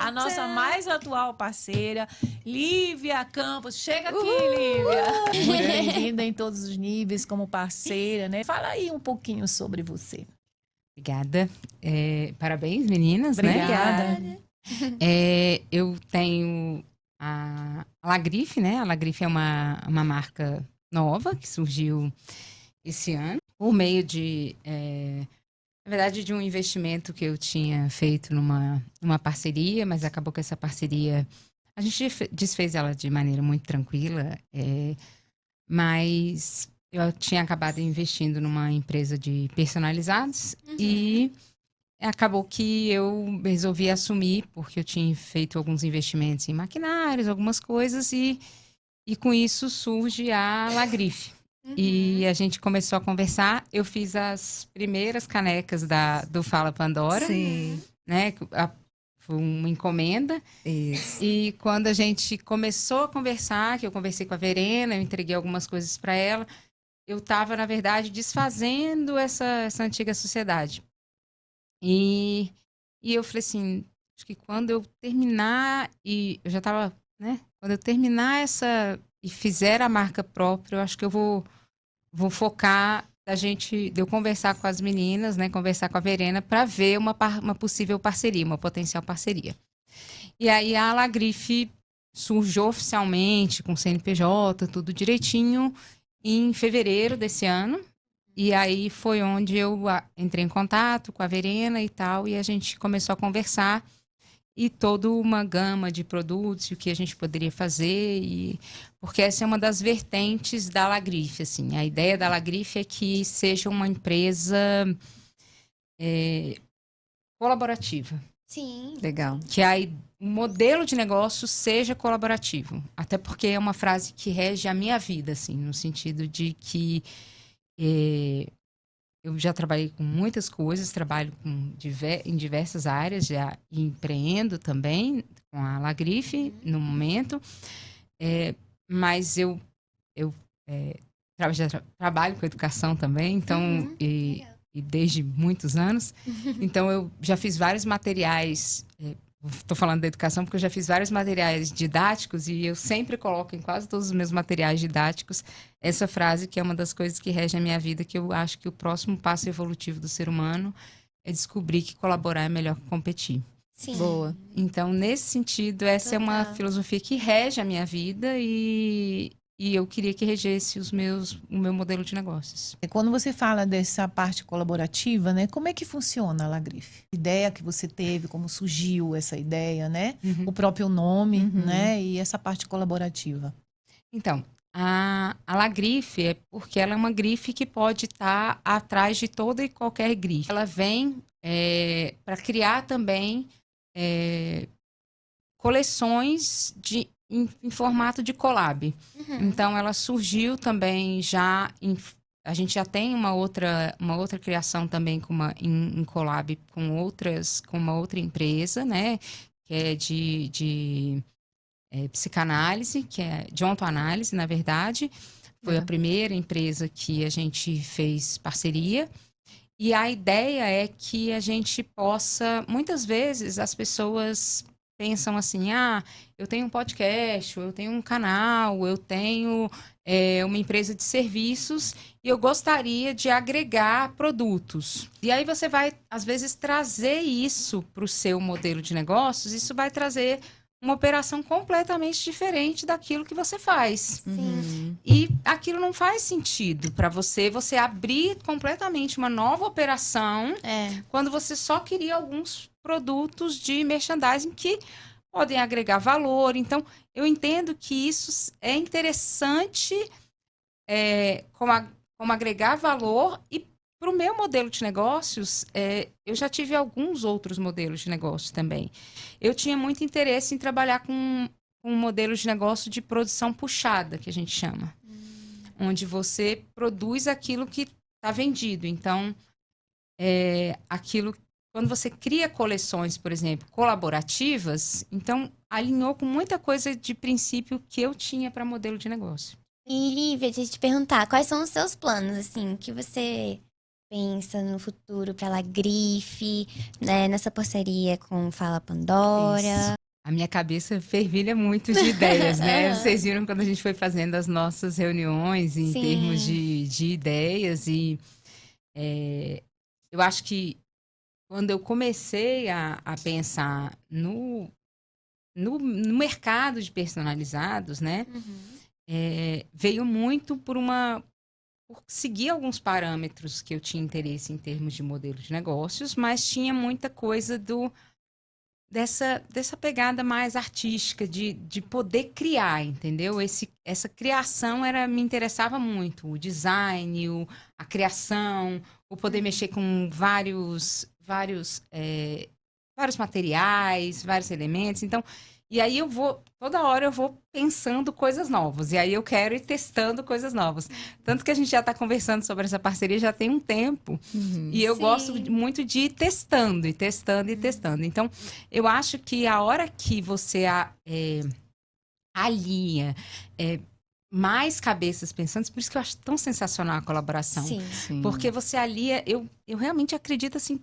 a nossa mais atual parceira, Lívia Campos. Chega aqui, Lívia. Muito bem-vinda em todos os níveis como parceira, né? Fala aí um pouquinho sobre você. Obrigada. Parabéns, meninas, Obrigada. né? Eu tenho a Lagrife, né? A Lagrife é uma marca nova que surgiu esse ano por meio na verdade, de um investimento que eu tinha feito numa parceria, mas acabou que essa parceria, a gente desfez ela de maneira muito tranquila, mas eu tinha acabado investindo numa empresa de personalizados e acabou que eu resolvi assumir, porque eu tinha feito alguns investimentos em maquinários, algumas coisas, e com isso surge a Lagrife. E a gente começou a conversar. Eu fiz as primeiras canecas do Fala Pandora. Sim. Né? Foi uma encomenda. Isso. E quando a gente começou a conversar, que eu conversei com a Verena, eu entreguei algumas coisas para ela, eu estava, na verdade, desfazendo essa antiga sociedade. E eu falei assim, acho que quando eu terminar, e eu já estava, né? Quando eu terminar essa e fizer a marca própria, eu acho que eu vou focar de eu conversar com as meninas, né? Conversar com a Verena para ver uma possível parceria, uma potencial parceria. E aí a Lagrife surgiu oficialmente com CNPJ, tudo direitinho, em fevereiro desse ano. E aí foi onde eu entrei em contato com a Verena e tal, e a gente começou a conversar e toda uma gama de produtos e o que a gente poderia fazer, porque essa é uma das vertentes da Lagrife, assim. A ideia da Lagrife é que seja uma empresa colaborativa. Sim. Legal. Que o modelo de negócio seja colaborativo. Até porque é uma frase que rege a minha vida, assim, no sentido de que eu já trabalhei com muitas coisas, trabalho em diversas áreas, já empreendo também com a Lagrife no momento, mas eu já trabalho com educação também, então, e desde muitos anos. Então, eu já fiz vários materiais. Estou falando da educação porque eu já fiz vários materiais didáticos e eu sempre coloco em quase todos os meus materiais didáticos essa frase, que é uma das coisas que rege a minha vida, que eu acho que o próximo passo evolutivo do ser humano é descobrir que colaborar é melhor que competir. Sim. Boa. Então, nesse sentido, essa é uma filosofia que rege a minha vida e eu queria que regesse o meu modelo de negócios. Quando você fala dessa parte colaborativa, né? Como é que funciona a Lagrife? A ideia que você teve, como surgiu essa ideia, né? O próprio nome, né? E essa parte colaborativa. Então, a Lagrife é porque ela é uma grife que pode estar atrás de toda e qualquer grife. Ela vem para criar também coleções em formato de collab. Então, ela surgiu também a gente já tem uma outra criação também em collab com uma outra empresa, né? Que é de psicanálise, que é de ontoanálise, na verdade. Foi a primeira empresa que a gente fez parceria. E a ideia é que a gente possa... Muitas vezes as pessoas pensam assim, eu tenho um podcast, eu tenho um canal, eu tenho uma empresa de serviços e eu gostaria de agregar produtos. E aí você vai, às vezes, trazer isso para o seu modelo de negócios, isso vai trazer uma operação completamente diferente daquilo que você faz. E aquilo não faz sentido para você abrir completamente uma nova operação quando você só queria alguns produtos de merchandising que podem agregar valor. Então, eu entendo que isso é interessante como agregar valor. E para o meu modelo de negócios, eu já tive alguns outros modelos de negócio também. Eu tinha muito interesse em trabalhar com um modelo de negócio de produção puxada, que a gente chama. Onde você produz aquilo que está vendido. Então, quando você cria coleções, por exemplo, colaborativas, então alinhou com muita coisa de princípio que eu tinha para modelo de negócio. E, Lívia, deixa eu te perguntar, quais são os seus planos, assim, que você pensa no futuro para a Lagrife, né, nessa parceria com Fala Pandora? a minha cabeça fervilha muito de ideias, né? Vocês viram quando a gente foi fazendo as nossas reuniões em termos de ideias e eu acho que quando eu comecei a pensar no mercado de personalizados, né? Veio muito por seguir alguns parâmetros que eu tinha interesse em termos de modelo de negócios, mas tinha muita coisa dessa pegada mais artística, de poder criar, entendeu? Essa criação me interessava muito. O design, a criação, o poder mexer com vários materiais, vários elementos. Então, e aí toda hora eu vou pensando coisas novas. E aí eu quero ir testando coisas novas. Tanto que a gente já está conversando sobre essa parceria já tem um tempo. E eu gosto muito de ir testando, e testando, e testando. Então, eu acho que a hora que você alinha mais cabeças pensantes, por isso que eu acho tão sensacional a colaboração. Sim. Porque você alia, eu realmente acredito assim,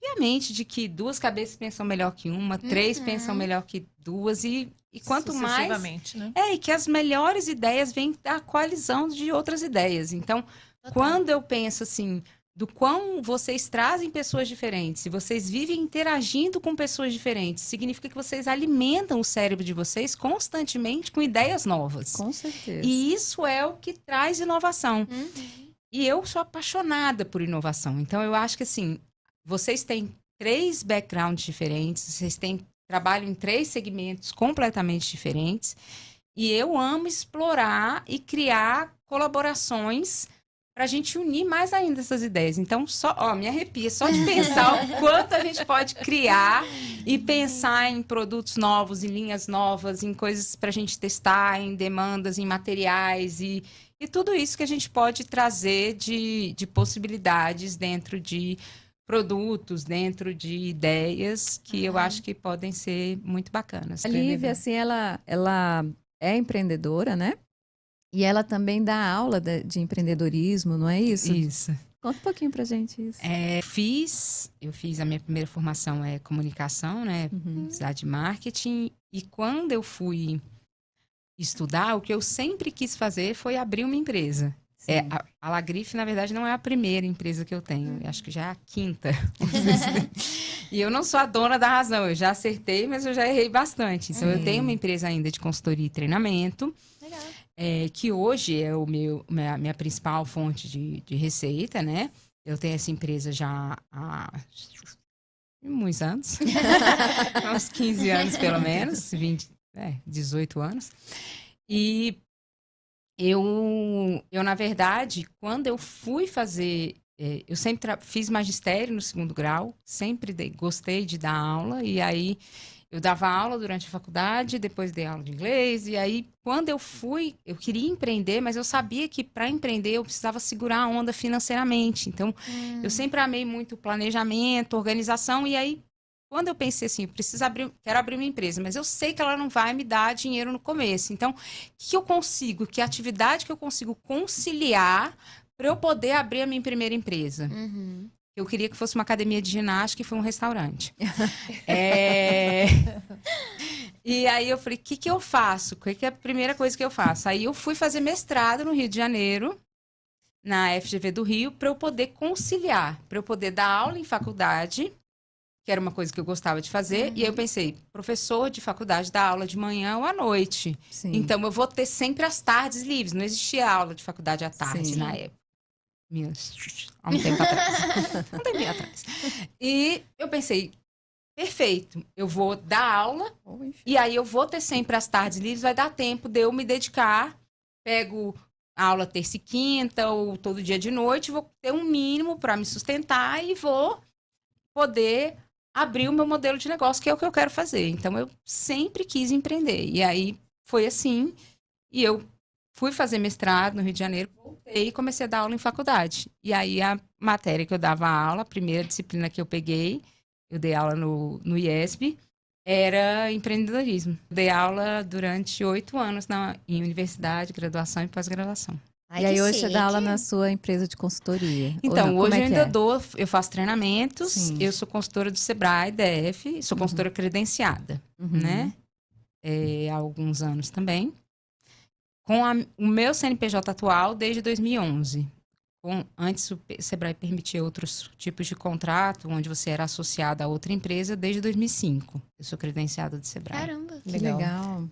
obviamente, de que 2 cabeças pensam melhor que uma, 3 pensam melhor que 2, e quanto mais... né? E que as melhores ideias vêm da coalizão de outras ideias. Então, quando eu penso assim, do quão vocês trazem pessoas diferentes, e vocês vivem interagindo com pessoas diferentes, significa que vocês alimentam o cérebro de vocês constantemente com ideias novas. Com certeza. E isso é o que traz inovação. E eu sou apaixonada por inovação. Então, eu acho que assim... Vocês têm 3 backgrounds diferentes, vocês trabalham em 3 segmentos completamente diferentes. E eu amo explorar e criar colaborações para a gente unir mais ainda essas ideias. Então, me arrepia só de pensar o quanto a gente pode criar e pensar em produtos novos, em linhas novas, em coisas para a gente testar, em demandas, em materiais e tudo isso que a gente pode trazer de possibilidades dentro de produtos, dentro de ideias que eu acho que podem ser muito bacanas. A Lívia, assim, ela é empreendedora, né? E ela também dá aula de empreendedorismo, não é isso? Isso. Conta um pouquinho pra gente isso. Eu fiz a minha primeira formação comunicação, né? Publicidade de marketing. E quando eu fui estudar, o que eu sempre quis fazer foi abrir uma empresa. A Lagrife, na verdade, não é a primeira empresa que eu tenho. Eu acho que já é a 5ª. E eu não sou a dona da razão. Eu já acertei, mas eu já errei bastante. Então, eu tenho uma empresa ainda de consultoria e treinamento. Legal. Que hoje é a minha principal fonte de receita, né? Eu tenho essa empresa já há muitos anos. Há uns 15 anos, pelo menos. 18 anos. E... Eu, na verdade, quando eu fui fazer... eu sempre fiz magistério no 2º grau, sempre gostei de dar aula, e aí eu dava aula durante a faculdade, depois dei aula de inglês, e aí quando eu queria empreender, mas eu sabia que para empreender eu precisava segurar a onda financeiramente. Então, eu sempre amei muito planejamento, organização, e aí quando eu pensei assim, quero abrir uma empresa, mas eu sei que ela não vai me dar dinheiro no começo. Então, que atividade que eu consigo conciliar para eu poder abrir a minha primeira empresa? Eu queria que fosse uma academia de ginástica e foi um restaurante. E aí eu falei, o que eu faço? O que é a primeira coisa que eu faço? Aí eu fui fazer mestrado no Rio de Janeiro, na FGV do Rio, para eu poder conciliar, para eu poder dar aula em faculdade, que era uma coisa que eu gostava de fazer. E aí eu pensei, professor de faculdade dá aula de manhã ou à noite. Sim. Então, eu vou ter sempre as tardes livres. Não existia aula de faculdade à tarde na época. Há um tempo atrás. Um tempinho atrás. E eu pensei, perfeito, eu vou dar aula e aí eu vou ter sempre as tardes livres, vai dar tempo de eu me dedicar. Pego a aula terça e quinta ou todo dia de noite, vou ter um mínimo para me sustentar e vou poder abrir o meu modelo de negócio, que é o que eu quero fazer. Então, eu sempre quis empreender. E aí, foi assim. E eu fui fazer mestrado no Rio de Janeiro, voltei e comecei a dar aula em faculdade. E aí, a matéria que eu dava aula, a primeira disciplina que eu peguei, eu dei aula no IESB, era empreendedorismo. Dei aula durante 8 anos em universidade, graduação e pós-graduação. Ai, E aí que hoje você dá aula chique. na sua empresa de consultoria? Ou Então, não? Como hoje é eu que ainda é? dou, eu faço treinamentos, Sim. eu sou consultora do Sebrae, DF, sou consultora credenciada, né? Há alguns anos também. Com o meu CNPJ atual desde 2011. Antes o Sebrae permitia outros tipos de contrato, onde você era associado a outra empresa desde 2005. Eu sou credenciada do Sebrae. Caramba. Que legal.